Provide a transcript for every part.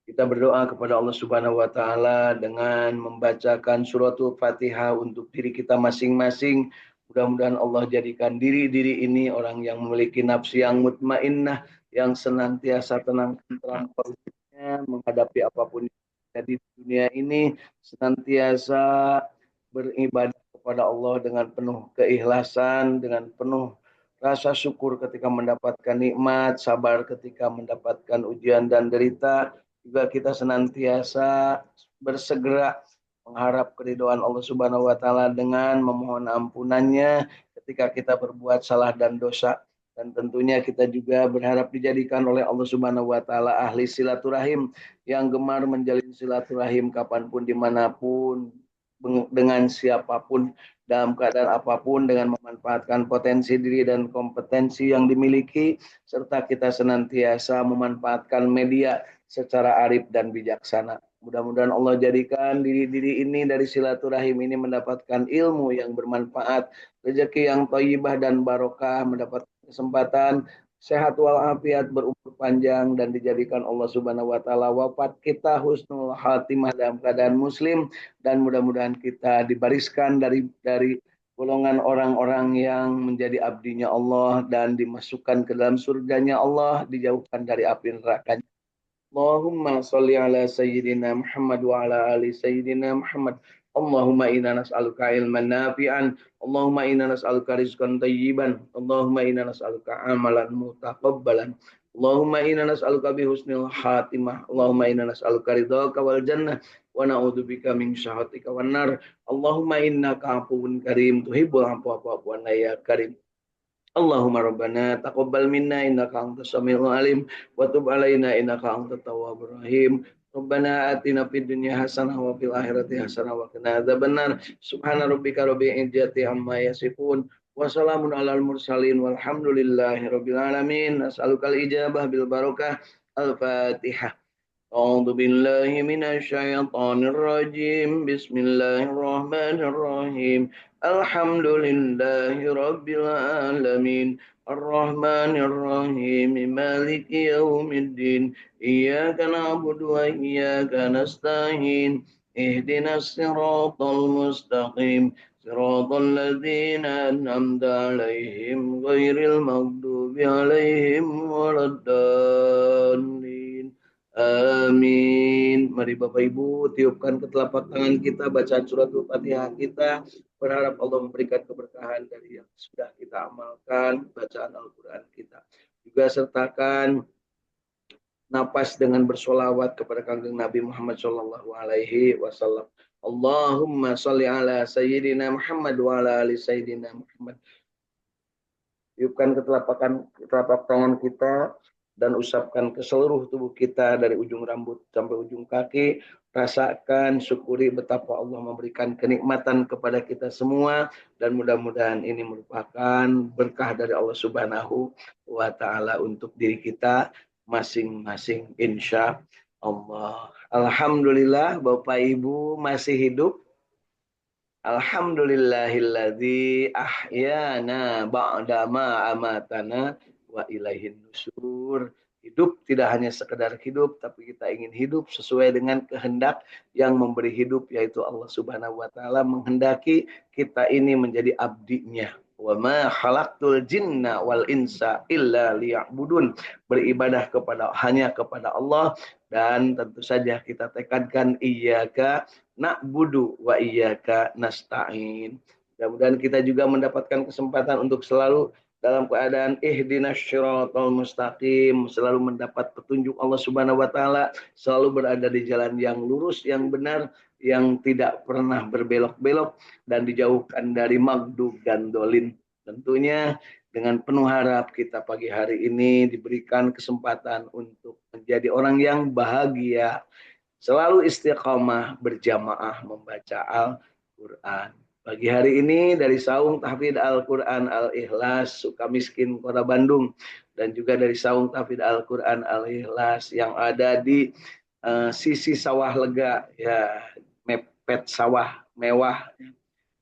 Kita berdoa kepada Allah Subhanahu wa taala dengan membacakan suratul Fatihah untuk diri kita masing-masing. Mudah-mudahan Allah jadikan diri-diri ini orang yang memiliki nafsu yang mutmainnah, yang senantiasa tenang tentram menghadapi apapun yang terjadi di dunia ini, senantiasa beribadah kepada Allah dengan penuh keikhlasan, dengan penuh rasa syukur ketika mendapatkan nikmat, sabar ketika mendapatkan ujian dan derita. Juga kita senantiasa bersegera mengharap keridhaan Allah Subhanahu wa taala dengan memohon ampunannya ketika kita berbuat salah dan dosa. Dan tentunya kita juga berharap dijadikan oleh Allah Subhanahu wa taala ahli silaturahim yang gemar menjalin silaturahim kapanpun dimanapun dengan siapapun dalam keadaan apapun dengan memanfaatkan potensi diri dan kompetensi yang dimiliki serta kita senantiasa memanfaatkan media secara arif dan bijaksana. Mudah-mudahan Allah jadikan diri-diri ini dari silaturahim ini mendapatkan ilmu yang bermanfaat, rezeki yang thayyibah dan barokah, mendapat kesempatan sehat walafiat, berumur panjang dan dijadikan Allah Subhanahu wa taala wafat kita husnul khatimah dalam keadaan muslim dan mudah-mudahan kita dibariskan dari golongan orang-orang yang menjadi abdinya Allah dan dimasukkan ke dalam surganya Allah, dijauhkan dari api neraka. Allahumma salli ala sayyidina Muhammad wa ala ali sayyidina Muhammad. Allahumma inna nas'aluka ilman nafi'an. Allahumma inna nas'aluka rizqan tayyiban. Allahumma inna nas'aluka amalan mutaqabbalan. Allahumma inna nas'aluka bihusnil khatimah. Allahumma inna nas'aluka ridhaka wal jannah wa na'udzubika min syahhatika wan nar. Allahumma innaka afuwun karim tuhibbul afwa fa'fu anna ya karim. Allahumma rabbana taqabbal minna innaka antas samiul alim wa tub alaina innaka antat tawwabur rahim. Rabbana atina fid dunya hasanah wa fil akhirati hasanah wa qina adzabannar. Subhana rabbika rabbil izzati amma yasifun wa salamun alal mursalin walhamdulillahi rabbil alamin. As'alukal ijabah bil barakah. Al-Fatihah. أعوذ بالله من الشيطان الرجيم بسم الله الرحمن الرحيم الحمد لله رب العالمين الرحمن الرحيم مالك يوم الدين إياك نعبد وإياك نستعين اهدنا الصراط المستقيم صراط الذين أنعمت عليهم غير المغضوب عليهم ولا الضالين. Amin. Mari Bapak Ibu tiupkan ke telapak tangan kita bacaan surat Al-Fatihah kita. Berharap Allah memberikan keberkahan dari yang sudah kita amalkan bacaan Al-Quran kita. Juga sertakan napas dengan bersolawat kepada kanjeng Nabi Muhammad Shallallahu Alaihi Wasallam. Allahumma sholli ala Sayyidina Muhammad wa ala ali Sayyidina Muhammad. Tiupkan ke telapak tangan kita dan usapkan ke seluruh tubuh kita dari ujung rambut sampai ujung kaki. Rasakan, syukuri betapa Allah memberikan kenikmatan kepada kita semua dan mudah-mudahan ini merupakan berkah dari Allah Subhanahu wa taala untuk diri kita masing-masing insya Allah. Alhamdulillah Bapak Ibu masih hidup. Alhamdulillahilladzi ahyana ba'dama amatana wa ilaihin nusur. Hidup tidak hanya sekedar hidup, tapi kita ingin hidup sesuai dengan kehendak yang memberi hidup, yaitu Allah Subhanahu wa taala menghendaki kita ini menjadi abdinya. Wa ma khalaqtul jinna wal insa illa liya'budun. Beribadah hanya kepada Allah dan tentu saja kita tekadkan iyyaka na'budu wa iyyaka nasta'in. Mudah-mudahan kita juga mendapatkan kesempatan untuk selalu dalam keadaan ihdinas syiratal mustaqim, selalu mendapat petunjuk Allah Subhanahu wa taala, selalu berada di jalan yang lurus, yang benar, yang tidak pernah berbelok-belok dan dijauhkan dari maghdub dan dolin. Tentunya dengan penuh harap kita pagi hari ini diberikan kesempatan untuk menjadi orang yang bahagia, selalu istiqamah berjamaah membaca Al-Quran. Pagi hari ini dari Saung Tahfidz Al-Quran Al-Ikhlas Sukamiskin Kota Bandung dan juga dari Saung Tahfidz Al-Quran Al-Ikhlas yang ada di sisi sawah lega, ya, mepet sawah mewah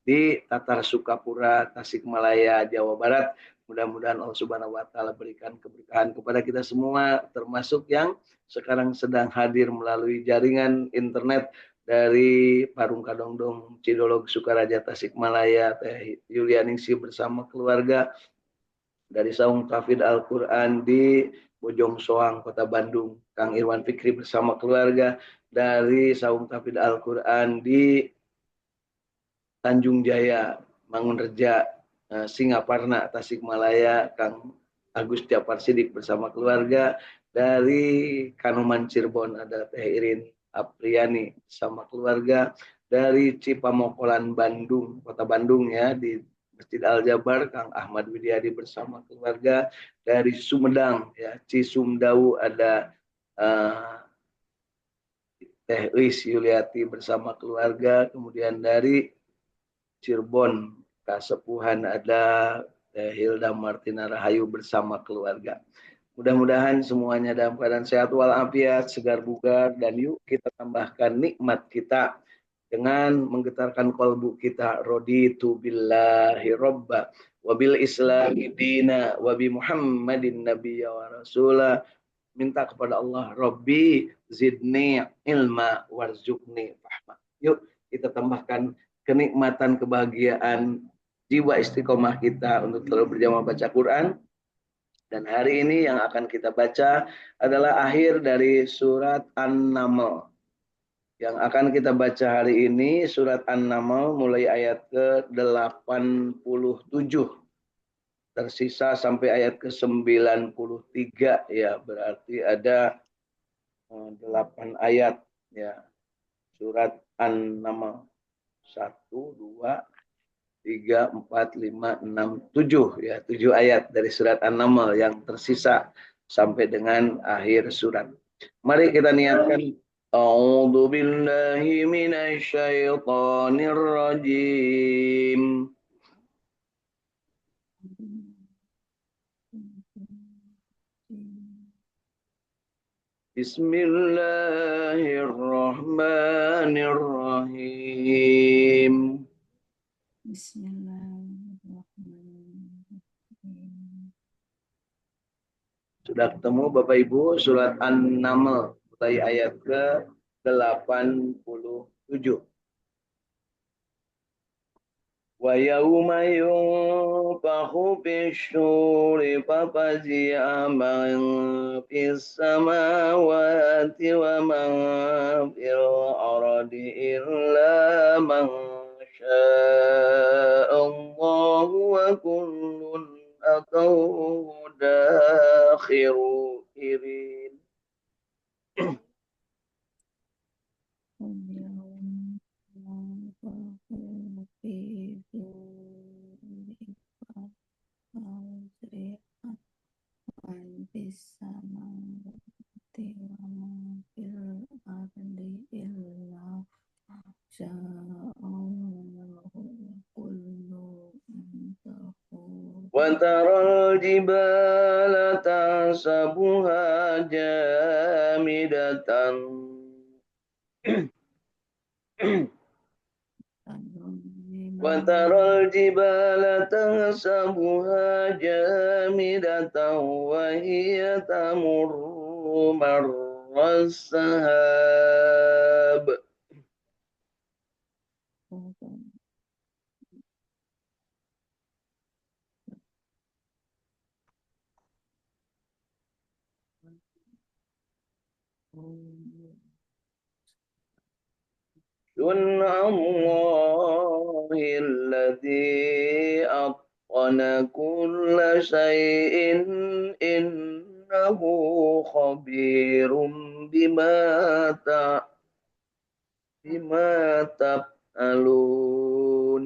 di Tatar Sukapura, Tasikmalaya, Jawa Barat. Mudah-mudahan Allah Subhanahu wa taala berikan keberkahan kepada kita semua, termasuk yang sekarang sedang hadir melalui jaringan internet dari Parung Kadongdong, Cidolog, Sukaraja, Tasikmalaya, Teh Yulianingsi bersama keluarga, dari Saung Tafid Al-Quran di Bojong Soang, Kota Bandung, Kang Irwan Fikri bersama keluarga, dari Saung Tafid Al-Quran di Tanjung Jaya, Mangunreja, Singaparna, Tasikmalaya, Kang Agus Japar Sidik bersama keluarga, dari Kanoman Cirebon ada Teh Irin Apriani sama keluarga, dari Cipamokolan Bandung, Kota Bandung ya, di Masjid Al Jabar Kang Ahmad Widyadi bersama keluarga, dari Sumedang ya, Cisumdawu ada Teh Lis Yuliati bersama keluarga, kemudian dari Cirebon Kasepuhan ada Hilda Martina Rahayu bersama keluarga. Mudah-mudahan semuanya dalam keadaan sehat walafiat, segar bugar, dan yuk kita tambahkan nikmat kita dengan menggetarkan kalbu kita. Raditu billahi robba wabil islami dina wabi muhammadin nabiyya wa rasulah. Minta kepada Allah, Robbi zidni ilma warzuqni fahma. Yuk kita tambahkan kenikmatan, kebahagiaan jiwa istiqomah kita untuk terus berjamaah baca Quran. Dan hari ini yang akan kita baca adalah akhir dari surat An-Naml. Yang akan kita baca hari ini surat An-Naml mulai ayat ke-87. Tersisa sampai ayat ke-93 ya, berarti ada 8 ayat ya. Surat An-Naml 1, 2, 3, 4, 5, 6, 7 ya, 7 ayat dari surat An-Naml yang tersisa sampai dengan akhir surat. Mari kita niatkan A'udzu billahi minasyaitonir rajim. Bismillahirrahmanirrahim. Bismillahirrahmanirrahim. Sudah ketemu Bapak Ibu surat An-Naml mulai ayat ke-87. Wa yauma yunfakhu fis-suri fafazi'a man fis samawati wa man fil ardi illa man syaa Allah wa kullun atawhu dakhirin. واليوم ينفخ في الصور فأزرق من في السماوات ومن في الأرض إلا ما شاء الله وكل تقول وترى الجبال تحسبها جامدة وترى الجبال تحسبها جامدة وهي تمر مر السحاب صنع الله الذي أتقن كل شيء إنه خبير بما تفعلون.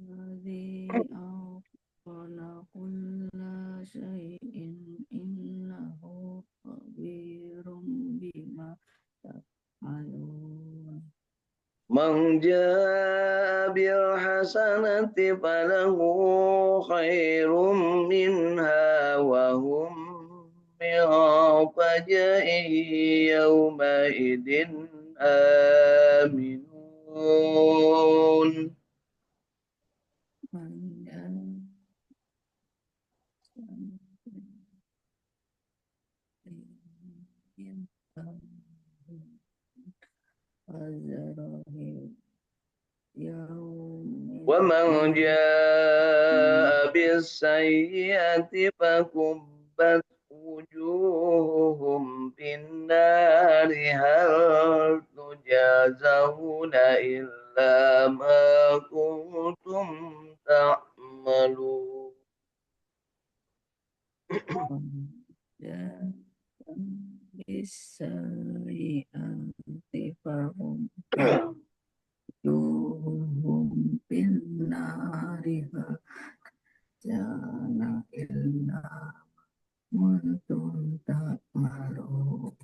الذي أتقن كل شيء إنه خبير بما تفعلون. من جاء بالحسنة فله خير منها وهم من فزع يومئذ آمنون. ومن جاء بالسيئة فكبت وجوههم في النار هل تجازون إلا ما كنتم تعملون. بالسيئات فهم وجوههم في النار كان إلا كنتم تعملون.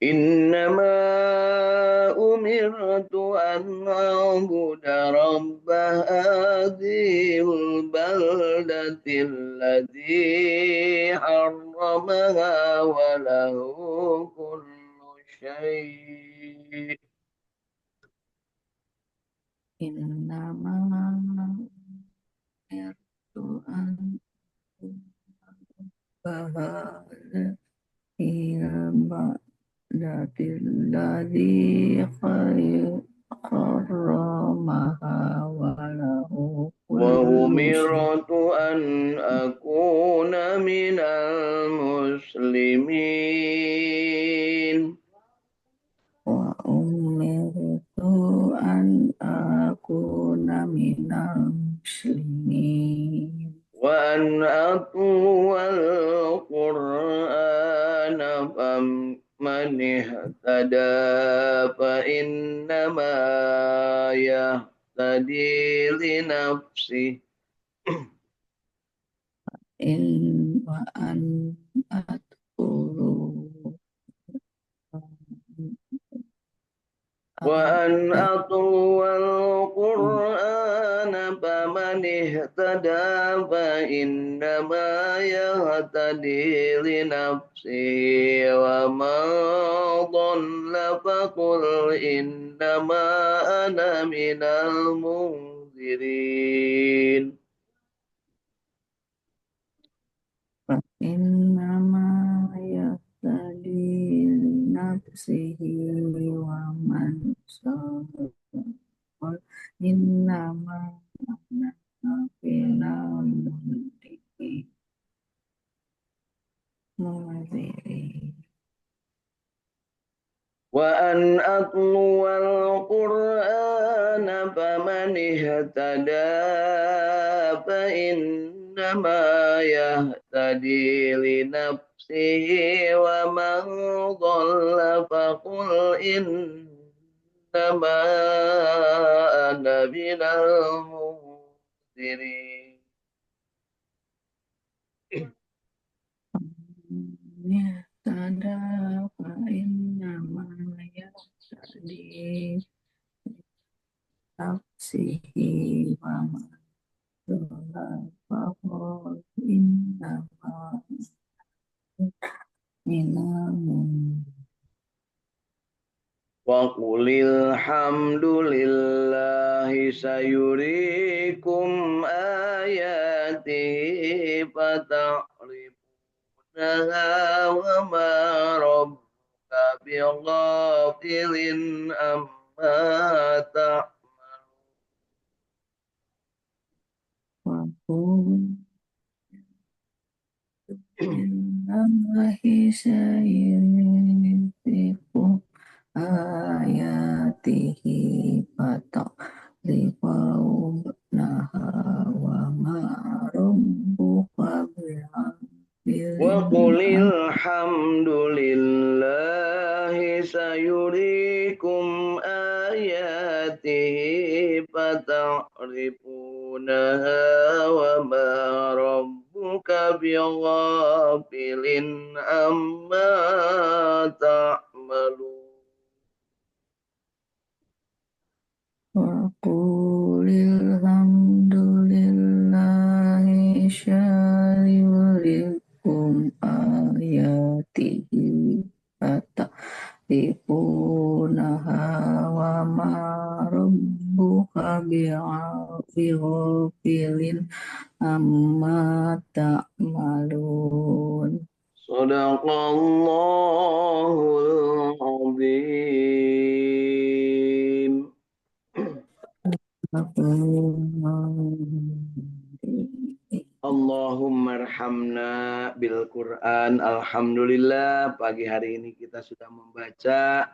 إنما أمرت أن أعبد رب هذه البلدة الذي حرمها وله كل شيء. إنما أمرت أن أعبد البلدة الذي حرمها وله كل شيء. وأمرت أن أكون من المسلمين. وأمرت أن أكون من المسلمين. وأن أتلو القرآن فمن اهتدى فإنما يهتدي لنفسه. وأن أتلو وأن أتلو القرآن فمن اهتدى فإنما يهتدي لنفسه ومن ضل فقل إنما أنا من المنذرين. فإنما يهتدي لنفسه ومن سعى إنما أنا من المنذرين. وأن أتلو القرآن فمن اهتدى فإنما يهتدي لنفسه ومن ضل فقل إنما أنا من المنذرين. يهتدى فإنما يهتدي لنفسه ومن ضل فقل إنما من المنذرين. وقل الحمد لله سيريكم آياته فتعرفونها وما ربك بغافل عما تعملون. وقل إنما سيريكم آياته فتعرفونها وما ربك بغافل وقل عما الحمد لله سيريكم آياته فتعرفونها وما ربك بغافل عما تعملون. وقل الحمد لله سيريكم آياته فتعرفونها وما ربك بغافل عما تعملون. Sadaqallahul azim. Allahumma arhamna bil Quran. Alhamdulillah pagi hari ini kita sudah membaca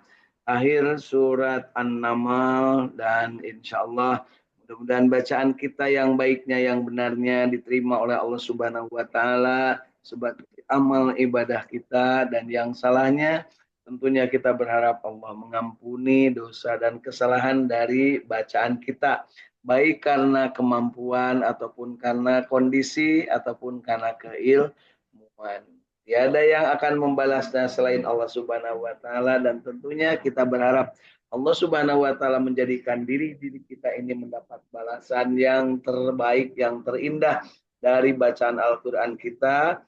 akhir surat An-Naml dan insya Allah mudah-mudahan bacaan kita yang baiknya yang benarnya diterima oleh Allah Subhanahu wa taala sebagai amal ibadah kita dan yang salahnya tentunya kita berharap Allah mengampuni dosa dan kesalahan dari bacaan kita baik karena kemampuan ataupun karena kondisi ataupun karena keilmuan. Tiada yang akan membalasnya selain Allah Subhanahu wa taala dan tentunya kita berharap Allah Subhanahu wa taala menjadikan diri kita ini mendapat balasan yang terbaik, yang terindah dari bacaan Al-Qur'an kita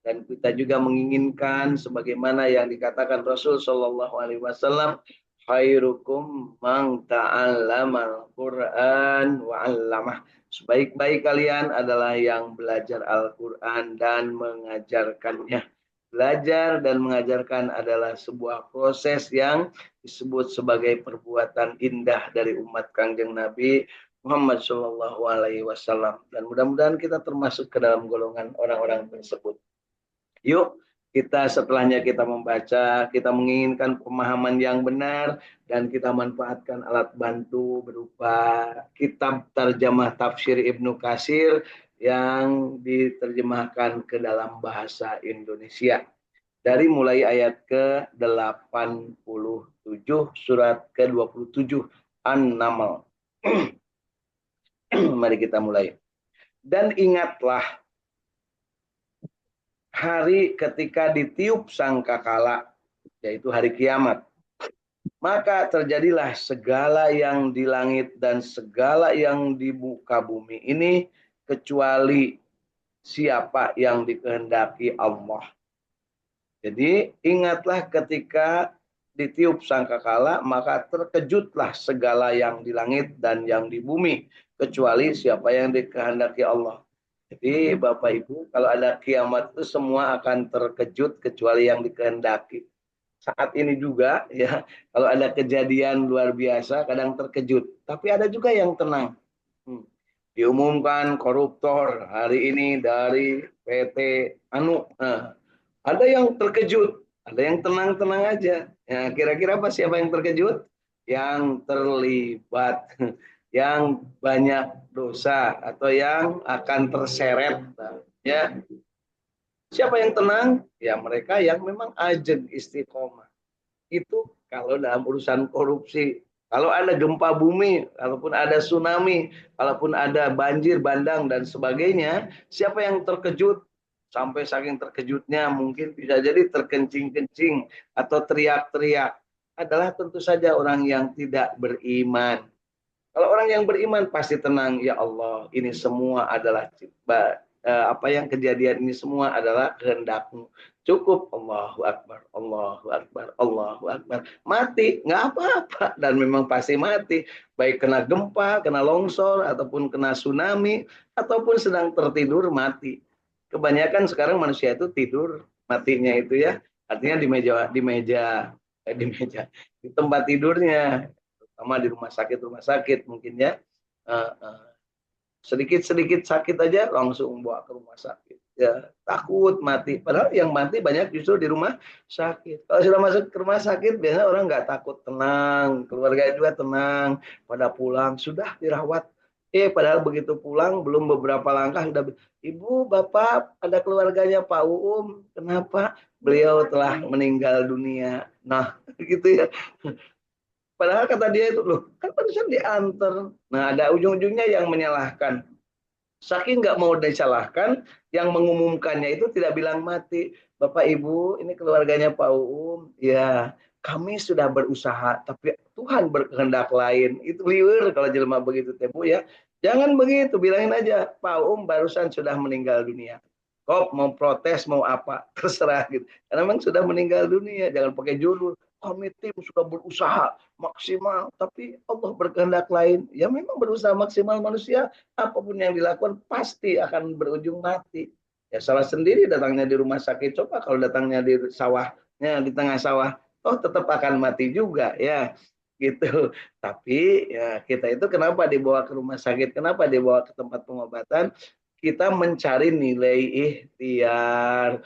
dan kita juga menginginkan sebagaimana yang dikatakan Rasul Shallallahu alaihi wasallam khairukum man ta'allamal Qur'an wa 'allamah. Sebaik-baik kalian adalah yang belajar Al-Qur'an dan mengajarkannya. Belajar dan mengajarkan adalah sebuah proses yang disebut sebagai perbuatan indah dari umat Kangjeng Nabi Muhammad Shallallahu alaihi wasallam dan mudah-mudahan kita termasuk ke dalam golongan orang-orang tersebut. Yuk kita setelahnya kita membaca, kita menginginkan pemahaman yang benar dan kita manfaatkan alat bantu berupa kitab terjemah tafsir Ibnu Katsir yang diterjemahkan ke dalam bahasa Indonesia. Dari mulai ayat ke-87 surat ke-27 An-Naml. Mari kita mulai. Dan ingatlah hari ketika ditiup sangkakala, yaitu hari kiamat. Maka terjadilah segala yang di langit dan segala yang di muka bumi ini kecuali siapa yang dikehendaki Allah. Jadi ingatlah ketika ditiup sangkakala, maka terkejutlah segala yang di langit dan yang di bumi kecuali siapa yang dikehendaki Allah. Jadi Bapak Ibu, kalau ada kiamat itu semua akan terkejut kecuali yang dikehendaki. Saat ini juga ya, kalau ada kejadian luar biasa kadang terkejut, tapi ada juga yang tenang. Diumumkan koruptor hari ini dari PT Anu. Nah, ada yang terkejut, ada yang tenang-tenang aja. Ya, kira-kira apa siapa yang terkejut? Yang terlibat yang banyak dosa atau yang akan terseret ya. Siapa yang tenang? Ya mereka yang memang ajeng istiqomah. Itu kalau dalam urusan korupsi. Kalau ada gempa bumi, kalaupun ada tsunami, kalaupun ada banjir bandang dan sebagainya, siapa yang terkejut? Sampai saking terkejutnya mungkin bisa jadi terkencing-kencing atau teriak-teriak adalah tentu saja orang yang tidak beriman. Kalau orang yang beriman pasti tenang, ya Allah, ini semua adalah apa yang kejadian ini semua adalah kehendak-Mu. Cukup Allahu Akbar, Allahu Akbar, Allahu Akbar. Mati, nggak apa-apa. Dan memang pasti mati. Baik kena gempa, kena longsor, ataupun kena tsunami, ataupun sedang tertidur mati. Kebanyakan sekarang manusia itu tidur matinya itu ya. Artinya di tempat tidurnya sama di rumah sakit mungkin ya sedikit sakit aja langsung bawa ke rumah sakit ya takut mati padahal yang mati banyak justru di rumah sakit. Kalau sudah masuk ke rumah sakit biasanya orang nggak takut, tenang, keluarga juga tenang, pada pulang sudah dirawat padahal begitu pulang belum beberapa langkah sudah, ibu bapak ada keluarganya Pak Uum, kenapa beliau telah meninggal dunia, nah gitu ya. Padahal kata dia itu, loh kan barusan diantar. Nah ada ujung-ujungnya yang menyalahkan. Saking nggak mau disalahkan, yang mengumumkannya itu tidak bilang mati. Bapak Ibu, ini keluarganya Pak Uum. Ya, kami sudah berusaha, tapi Tuhan berkehendak lain. Itu liur kalau jelema begitu tebu ya. Jangan begitu, bilangin aja, Pak Uum barusan sudah meninggal dunia. Kok mau protes, mau apa, terserah gitu. Karena memang sudah meninggal dunia, jangan pakai judul. kami tim sudah berusaha maksimal, tapi Allah berkehendak lain. Ya memang berusaha maksimal manusia, apapun yang dilakukan pasti akan berujung mati. Ya salah sendiri datangnya di rumah sakit. Coba kalau datangnya di sawahnya, di tengah sawah, oh tetap akan mati juga ya. Gitu. Tapi ya kita itu kenapa dibawa ke rumah sakit? Kenapa dibawa ke tempat pengobatan? Kita mencari nilai ikhtiar,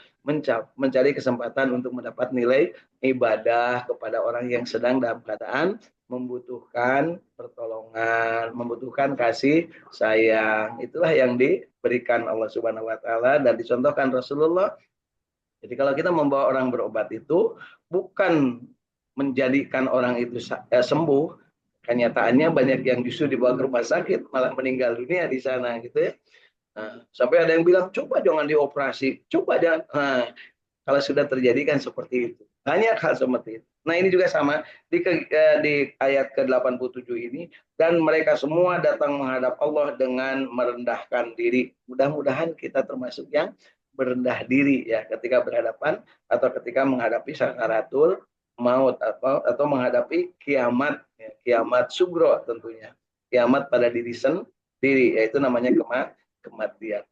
mencari kesempatan untuk mendapat nilai ibadah kepada orang yang sedang dalam keadaan membutuhkan pertolongan, membutuhkan kasih sayang. Itulah yang diberikan Allah Subhanahu wa taala dan dicontohkan Rasulullah. Jadi kalau kita membawa orang berobat itu bukan menjadikan orang itu sembuh, kenyataannya banyak yang justru dibawa ke rumah sakit malah meninggal dunia di sana gitu ya. Nah, sampai ada yang bilang coba jangan dioperasi, coba jangan. Nah, kalau sudah terjadi kan seperti itu. Banyak hal seperti itu. Nah ini juga sama di ayat ke-87 ini. Dan mereka semua datang menghadap Allah dengan merendahkan diri. Mudah-mudahan kita termasuk yang berendah diri ya ketika berhadapan atau ketika menghadapi sakaratul maut atau menghadapi kiamat ya, kiamat sugro tentunya. Kiamat pada diri sendiri yaitu namanya kematian.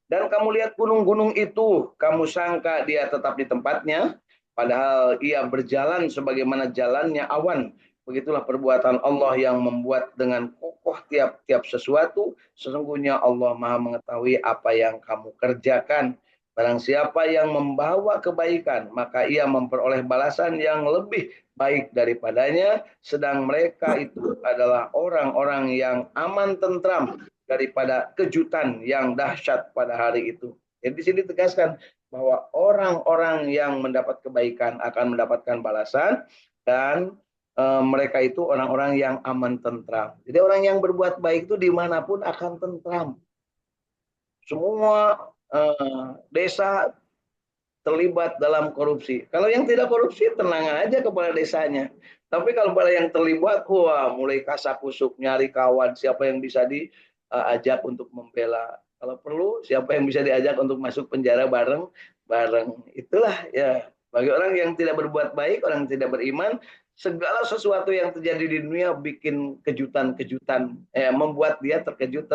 Dan kamu lihat gunung-gunung itu, kamu sangka dia tetap di tempatnya, padahal ia berjalan sebagaimana jalannya awan. Begitulah perbuatan Allah yang membuat dengan kokoh tiap-tiap sesuatu. Sesungguhnya Allah Maha mengetahui apa yang kamu kerjakan. Barang siapa yang membawa kebaikan, maka ia memperoleh balasan yang lebih baik daripadanya. Sedang mereka itu adalah orang-orang yang aman tentram daripada kejutan yang dahsyat pada hari itu. Jadi di sini ditegaskan bahwa orang-orang yang mendapat kebaikan akan mendapatkan balasan dan mereka itu orang-orang yang aman tentram. Jadi orang yang berbuat baik itu dimanapun akan tentram. Semua desa terlibat dalam korupsi. Kalau yang tidak korupsi tenang aja kepala desanya. Tapi kalau pada yang terlibat, wah mulai kasak-kusuk nyari kawan siapa yang bisa diajak untuk membela. Kalau perlu siapa yang bisa diajak untuk masuk penjara bareng. Itulah ya bagi orang yang tidak berbuat baik, orang yang tidak beriman, segala sesuatu yang terjadi di dunia bikin kejutan-kejutan, membuat dia terkejut.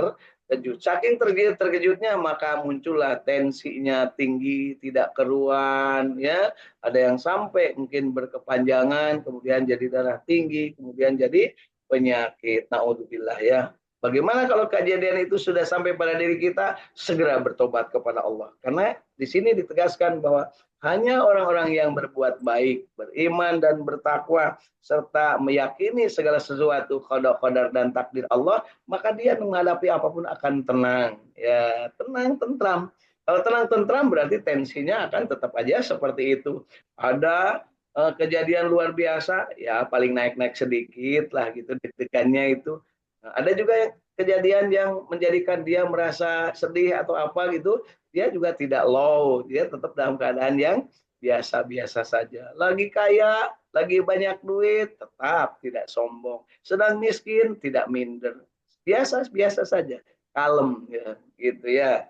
Saking terkejutnya maka muncullah tensinya tinggi, tidak keruan, ya. Ada yang sampai mungkin berkepanjangan, kemudian jadi darah tinggi, kemudian jadi penyakit. Naudzubillah ya. Bagaimana kalau kejadian itu sudah sampai pada diri kita, segera bertobat kepada Allah. Karena di sini ditegaskan bahwa hanya orang-orang yang berbuat baik, beriman dan bertakwa, serta meyakini segala sesuatu qada dan takdir Allah, maka dia menghadapi apapun akan tenang. Ya, tenang, tentram. Kalau tenang, tentram berarti tensinya akan tetap aja seperti itu. Ada kejadian luar biasa, ya paling naik-naik sedikit lah gitu deg-degannya itu. Nah, ada juga kejadian yang menjadikan dia merasa sedih atau apa gitu, dia juga tidak low, dia tetap dalam keadaan yang biasa-biasa saja. Lagi kaya, lagi banyak duit, tetap tidak sombong. Sedang miskin, tidak minder. Biasa-biasa saja, kalem ya, gitu ya.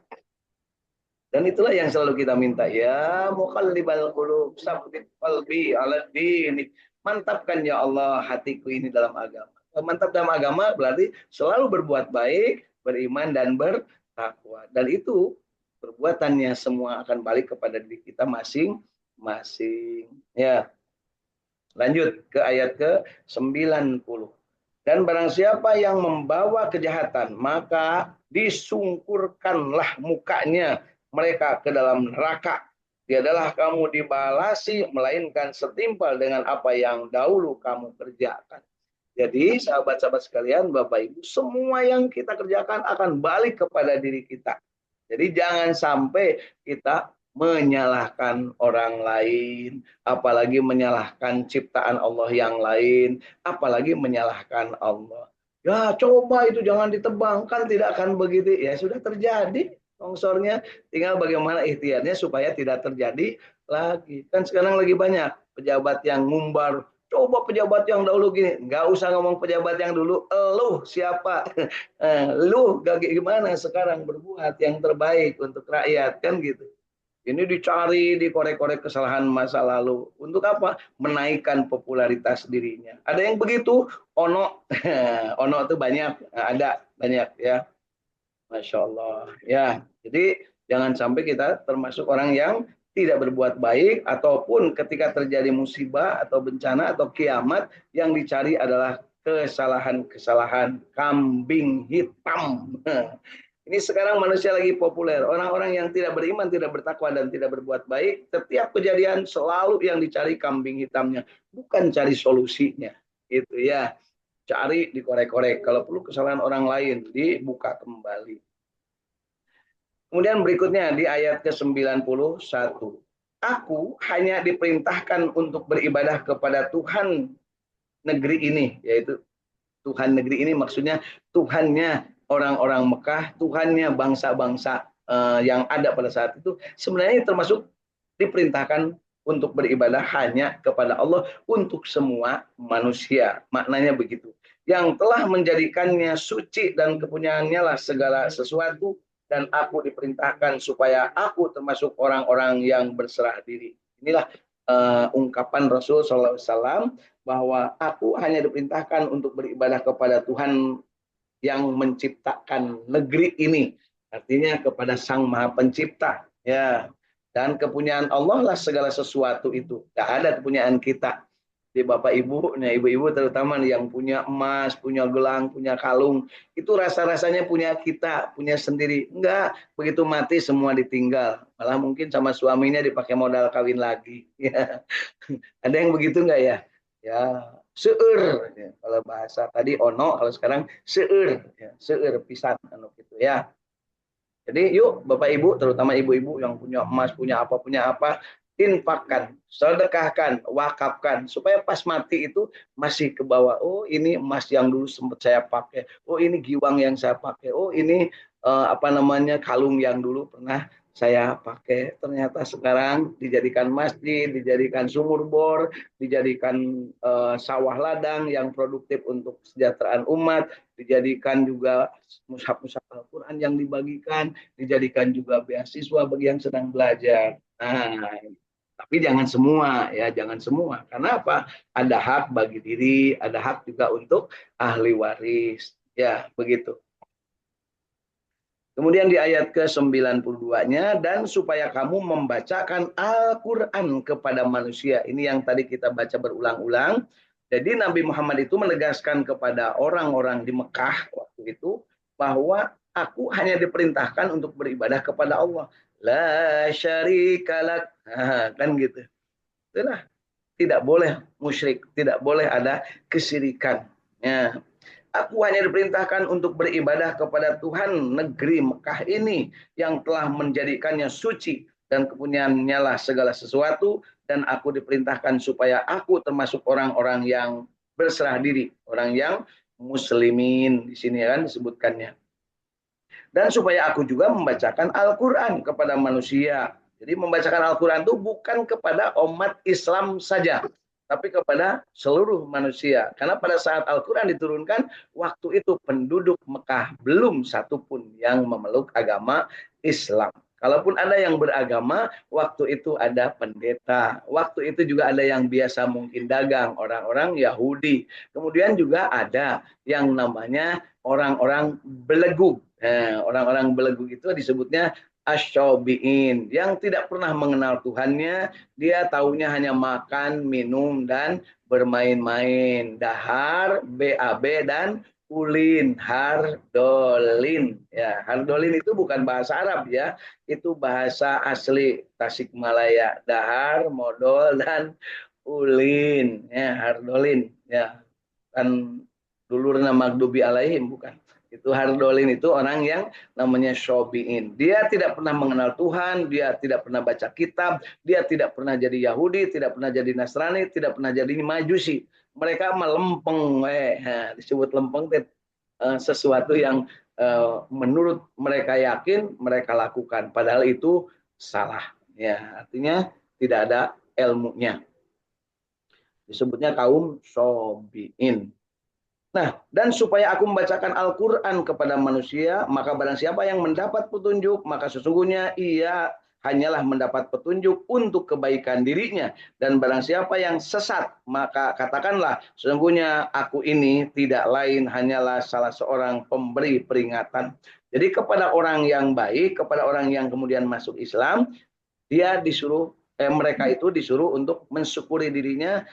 Dan itulah yang selalu kita minta ya, muqallibal qulub, sabbit qalbi ala dini. Mantapkan ya Allah hatiku ini dalam agama. Mantap dalam agama berarti selalu berbuat baik, beriman dan bertakwa. Dan itu perbuatannya semua akan balik kepada diri kita masing-masing. Ya. Lanjut ke ayat ke-90. Dan barang siapa yang membawa kejahatan, maka disungkurkanlah mukanya mereka ke dalam neraka. Tiadalah kamu dibalasi, melainkan setimpal dengan apa yang dahulu kamu kerjakan. Jadi sahabat-sahabat sekalian, Bapak Ibu, semua yang kita kerjakan akan balik kepada diri kita. Jadi jangan sampai kita menyalahkan orang lain, apalagi menyalahkan ciptaan Allah yang lain, apalagi menyalahkan Allah. Ya coba itu jangan ditebang, kan tidak akan begitu. Ya sudah terjadi longsornya, tinggal bagaimana ikhtiarnya supaya tidak terjadi lagi. Kan sekarang lagi banyak pejabat yang ngumbar, coba pejabat yang dahulu gini, nggak usah ngomong pejabat yang dulu, lu siapa? Lu gimana sekarang berbuat yang terbaik untuk rakyat, kan gitu. Ini dicari, dikorek-korek kesalahan masa lalu. Untuk apa? Menaikkan popularitas dirinya. Ada yang begitu, ono. Ono itu banyak, ada banyak ya. Masya Allah. Ya, jadi jangan sampai kita termasuk orang yang tidak berbuat baik, ataupun ketika terjadi musibah atau bencana atau kiamat, yang dicari adalah kesalahan-kesalahan kambing hitam. Ini sekarang manusia lagi populer. Orang-orang yang tidak beriman, tidak bertakwa, dan tidak berbuat baik, setiap kejadian selalu yang dicari kambing hitamnya, bukan cari solusinya. Itu ya, cari dikorek-korek. Kalau perlu kesalahan orang lain dibuka kembali. Kemudian berikutnya di ayat ke-91. Aku hanya diperintahkan untuk beribadah kepada Tuhan negeri ini, yaitu Tuhan negeri ini maksudnya Tuhannya orang-orang Mekah, Tuhannya bangsa-bangsa yang ada pada saat itu, sebenarnya termasuk diperintahkan untuk beribadah hanya kepada Allah untuk semua manusia. Maknanya begitu. Yang telah menjadikannya suci dan kepunyaannya lah segala sesuatu, dan aku diperintahkan supaya aku termasuk orang-orang yang berserah diri. Inilah ungkapan Rasul SAW, bahwa aku hanya diperintahkan untuk beribadah kepada Tuhan yang menciptakan negeri ini, artinya kepada Sang Maha Pencipta, ya. Dan kepunyaan Allah lah segala sesuatu itu. Tidak ada kepunyaan kita. Di bapak ibu, nah ibu-ibu terutama yang punya emas, punya gelang, punya kalung, itu rasa-rasanya punya kita, punya sendiri. Enggak, begitu mati semua ditinggal. Malah mungkin sama suaminya dipakai modal kawin lagi. Ya. Ada yang begitu enggak ya? Ya, seueur. Ya. Kalau bahasa tadi ono, kalau sekarang seueur. Ya. Seueur pisan, anu gitu ya. Jadi yuk Bapak Ibu, terutama ibu-ibu yang punya emas, punya apa, infakkan, sedekahkan, wakafkan, supaya pas mati itu masih ke bawah. Oh ini emas yang dulu sempat saya pakai, oh ini giwang yang saya pakai, oh ini kalung yang dulu pernah saya pakai. Ternyata sekarang dijadikan masjid, dijadikan sumur bor, dijadikan sawah ladang yang produktif untuk kesejahteraan umat, dijadikan juga mushaf-mushaf Al-Quran yang dibagikan, dijadikan juga beasiswa bagi yang sedang belajar. Nah, tapi jangan semua ya, jangan semua. Karena apa? Ada hak bagi diri, ada hak juga untuk ahli waris. Ya, begitu. Kemudian di ayat ke-92-nya, dan supaya kamu membacakan Al-Quran kepada manusia. Ini yang tadi kita baca berulang-ulang. Jadi Nabi Muhammad itu menegaskan kepada orang-orang di Mekah waktu itu, bahwa aku hanya diperintahkan untuk beribadah kepada Allah. La syarikalak. Nah, kan gitu. Itulah, tidak boleh musyrik, tidak boleh ada kesyirikan. Ya. Aku hanya diperintahkan untuk beribadah kepada Tuhan negeri Mekah ini, yang telah menjadikannya suci dan kepunyaannya lah segala sesuatu, dan aku diperintahkan supaya aku termasuk orang-orang yang berserah diri, orang yang muslimin di sini kan disebutkannya. Dan supaya aku juga membacakan Al-Quran kepada manusia. Jadi membacakan Al-Quran itu bukan kepada umat Islam saja, tapi kepada seluruh manusia. Karena pada saat Al-Quran diturunkan, waktu itu penduduk Mekah belum satupun yang memeluk agama Islam. Kalaupun ada yang beragama, waktu itu ada pendeta. Waktu itu juga ada yang biasa mungkin dagang, orang-orang Yahudi. Kemudian juga ada yang namanya orang-orang belegu. Orang-orang belegu itu disebutnya asyobiin, yang tidak pernah mengenal Tuhannya. Dia taunya hanya makan, minum, dan bermain-main. Dahar, BAB, dan ulin, hardolin. Ya, hardolin itu bukan bahasa Arab ya, itu bahasa asli Tasikmalaya. Dahar, modol, dan ulin. Ya, hardolin. Ya, kan dulurna magdubi alaihim, bukan. Itu hardolin itu orang yang namanya syobiin. Dia tidak pernah mengenal Tuhan, dia tidak pernah baca kitab, dia tidak pernah jadi Yahudi, tidak pernah jadi Nasrani, tidak pernah jadi Majusi. Mereka melempeng, disebut lempeng, sesuatu yang menurut mereka yakin mereka lakukan, padahal itu salah. Ya, artinya tidak ada ilmunya. Disebutnya kaum syobiin. Nah, dan supaya aku membacakan Al-Quran kepada manusia, maka barang siapa yang mendapat petunjuk, maka sesungguhnya ia hanyalah mendapat petunjuk untuk kebaikan dirinya. Dan barang siapa yang sesat, maka katakanlah, sesungguhnya aku ini tidak lain hanyalah salah seorang pemberi peringatan. Jadi kepada orang yang baik, kepada orang yang kemudian masuk Islam, dia disuruh, mereka itu disuruh untuk mensyukuri dirinya,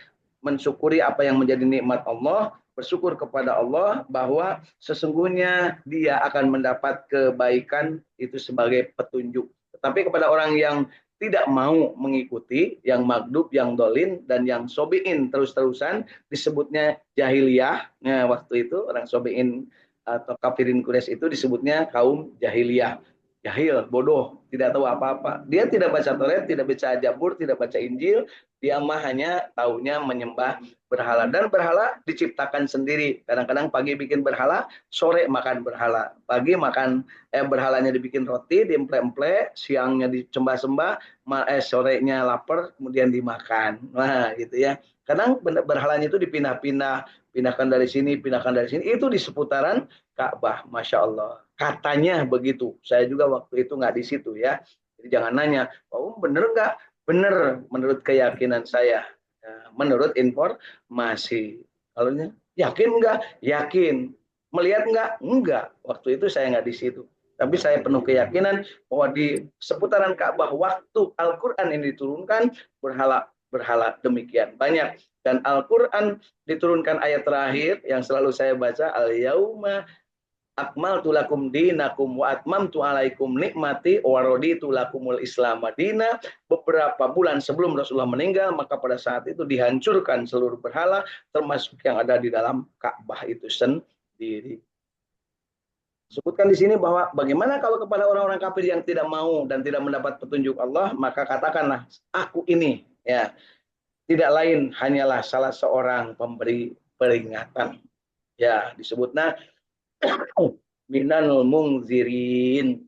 mensyukuri apa yang menjadi nikmat Allah, bersyukur kepada Allah bahwa sesungguhnya dia akan mendapat kebaikan itu sebagai petunjuk. Tetapi kepada orang yang tidak mau mengikuti, yang magdub, yang dolin, dan yang sobiin terus-terusan, disebutnya jahiliyah. Nah, waktu itu orang sobiin atau kafirin Quraisy itu disebutnya kaum jahiliyah. Jahil, bodoh, tidak tahu apa-apa. Dia tidak baca Taurat, tidak baca Jabur, tidak baca Injil, dia mah hanya taunya menyembah berhala. Dan berhala diciptakan sendiri. Kadang-kadang pagi bikin berhala, sore makan berhala. Pagi makan berhalanya dibikin roti, diemple-emple, siangnya dicembah-sembah, sorenya lapar, kemudian dimakan. Nah, gitu ya. Kadang berhalanya itu dipindah-pindah, pindahkan dari sini, pindahkan dari sini. Itu di seputaran Ka'bah, Masya Allah. Katanya begitu. Saya juga waktu itu nggak di situ ya. Jadi jangan nanya, oh bener nggak? Benar menurut keyakinan saya, menurut informasi. Kalau yakin enggak? Yakin. Melihat enggak? Enggak. Waktu itu saya enggak di situ. Tapi saya penuh keyakinan bahwa di seputaran Ka'bah waktu Al-Quran ini diturunkan, berhala demikian banyak. Dan Al-Quran diturunkan ayat terakhir yang selalu saya baca, Al-Yauma akmaltu lakum dinakum wa atmamtu alaikum nikmati wa raditu lakumul Islam madina. Beberapa bulan sebelum Rasulullah meninggal, maka pada saat itu dihancurkan seluruh berhala termasuk yang ada di dalam Ka'bah itu sendiri. Sebutkan di sini bahwa bagaimana kalau kepada orang-orang kafir yang tidak mau dan tidak mendapat petunjuk Allah, maka katakanlah, aku ini ya tidak lain hanyalah salah seorang pemberi peringatan. Ya, disebutnya minal mungzirin.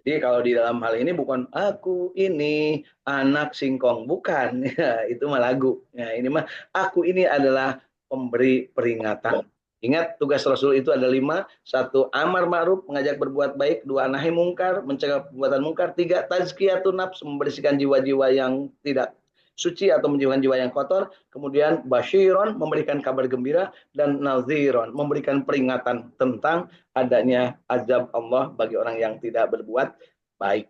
Jadi kalau di dalam hal ini bukan aku ini anak singkong, bukan. Ya, itu mah lagu. Ya, ini mah aku ini adalah pemberi peringatan. Ingat tugas Rasul itu ada 5. 1, amar ma'ruf, mengajak berbuat baik. 2, nahi mungkar, mencegah perbuatan mungkar. 3, tazkiyatun nafs, membersihkan jiwa-jiwa yang tidak suci atau menjauhkan jiwa yang kotor. Kemudian basyiron, memberikan kabar gembira. Dan naziron, memberikan peringatan tentang adanya azab Allah bagi orang yang tidak berbuat baik.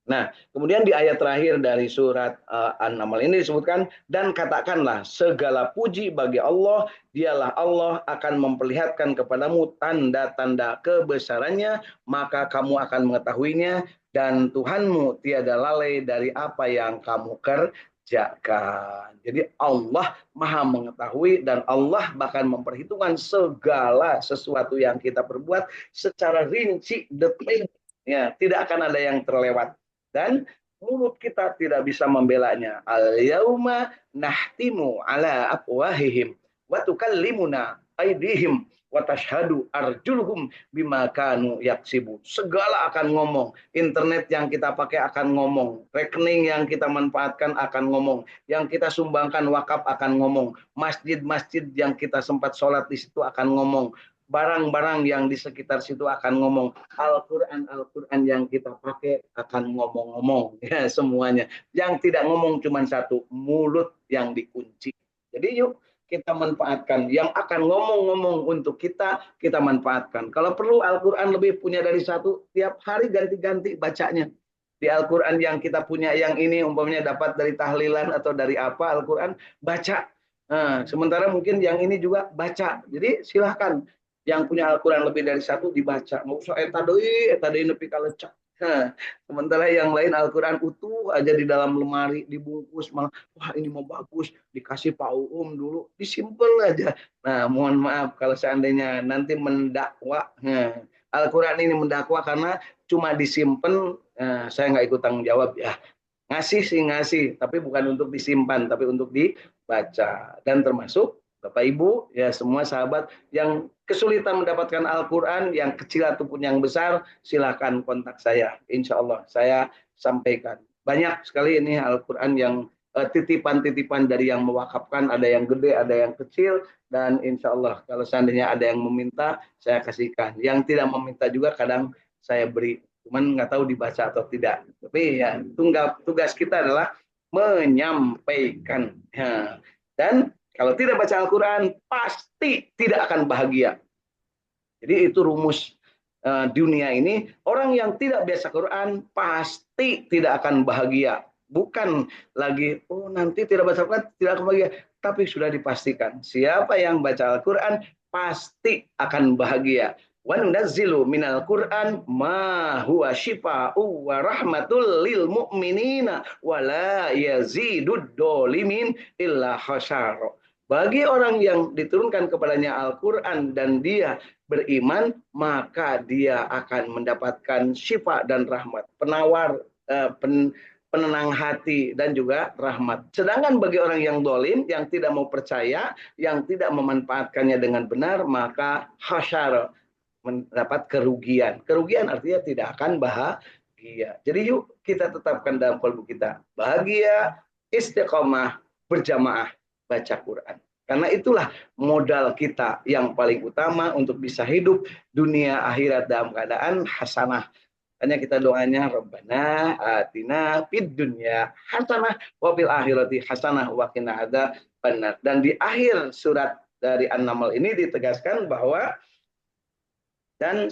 Nah, kemudian di ayat terakhir dari surat An-Naml ini disebutkan, dan katakanlah segala puji bagi Allah, dialah Allah akan memperlihatkan kepadamu tanda-tanda kebesarannya, maka kamu akan mengetahuinya, dan Tuhanmu tiada lalai dari apa yang kamu kerjakan. Jadi Allah maha mengetahui dan Allah bahkan memperhitungkan segala sesuatu yang kita perbuat secara rinci, detail. Ya, tidak akan ada yang terlewat. Dan mulut kita tidak bisa membelanya. Al-yauma nahtimu ala afwahihim wa tukallimuna aydihim wa tashhadu arjuluhum bima kanu yaksibun. Segala akan ngomong. Internet yang kita pakai akan ngomong. Rekening yang kita manfaatkan akan ngomong. Yang kita sumbangkan wakaf akan ngomong. Masjid-masjid yang kita sempat sholat di situ akan ngomong. Barang-barang yang di sekitar situ akan ngomong. Al-Quran yang kita pakai akan ngomong-ngomong. Ya, semuanya. Yang tidak ngomong cuma satu, mulut yang dikunci. Jadi yuk kita manfaatkan. Yang akan ngomong-ngomong untuk kita manfaatkan. Kalau perlu Al-Quran lebih punya dari satu, tiap hari ganti-ganti bacanya. Di Al-Quran yang kita punya yang ini, umpamanya dapat dari tahlilan atau dari apa, Al-Quran, baca. Nah, sementara mungkin yang ini juga baca. Jadi silahkan. Yang punya Al-Quran lebih dari satu dibaca. Nggak usah eta deui nepi ka lecak. Nah, sementara yang lain Al-Quran utuh aja di dalam lemari dibungkus, malah wah ini mau bagus, dikasih Pak Uum dulu, disimpan aja. Nah, mohon maaf kalau seandainya nanti mendakwa. Nah, Al-Quran ini mendakwa karena cuma disimpan, saya nggak ikut tanggung jawab ya. Ngasih sih ngasih, tapi bukan untuk disimpan, tapi untuk dibaca. Dan termasuk Bapak Ibu, ya semua sahabat yang kesulitan mendapatkan Al-Quran, yang kecil ataupun yang besar, silakan kontak saya. Insya Allah saya sampaikan. Banyak sekali ini Al-Quran yang titipan-titipan dari yang mewakafkan, ada yang gede, ada yang kecil, dan insya Allah kalau seandainya ada yang meminta, saya kasihkan. Yang tidak meminta juga kadang saya beri. cuman nggak tahu dibaca atau tidak. Tapi ya tugas kita adalah menyampaikan. Ya. Dan kalau tidak baca Al-Quran pasti tidak akan bahagia. Jadi itu rumus dunia ini. Orang yang tidak biasa Quran pasti tidak akan bahagia. Bukan lagi, oh nanti tidak baca Quran tidak akan bahagia. Tapi sudah dipastikan, siapa yang baca Al-Quran pasti akan bahagia. Wa nunazzilu minal Qur'an ma huwa shifaa'u wa rahmatul lil mu'minina wa la yazidud dolimin illa khasara. Bagi orang yang diturunkan kepadanya Al-Quran dan dia beriman, maka dia akan mendapatkan syifa dan rahmat, penawar, penenang hati dan juga rahmat. Sedangkan bagi orang yang dolim, yang tidak mau percaya, yang tidak memanfaatkannya dengan benar, maka hasyar, mendapat kerugian. Kerugian artinya tidak akan bahagia. Jadi yuk kita tetapkan dalam kalbu kita, bahagia, istiqomah, berjamaah, baca Quran. Karena itulah modal kita yang paling utama untuk bisa hidup dunia akhirat dalam keadaan hasanah. Hanya kita doanya Rabbana atina fid dunya hasanah wa fil akhirati hasanah wa qina adzabannar. Dan di akhir surat dari An-Naml ini ditegaskan bahwa dan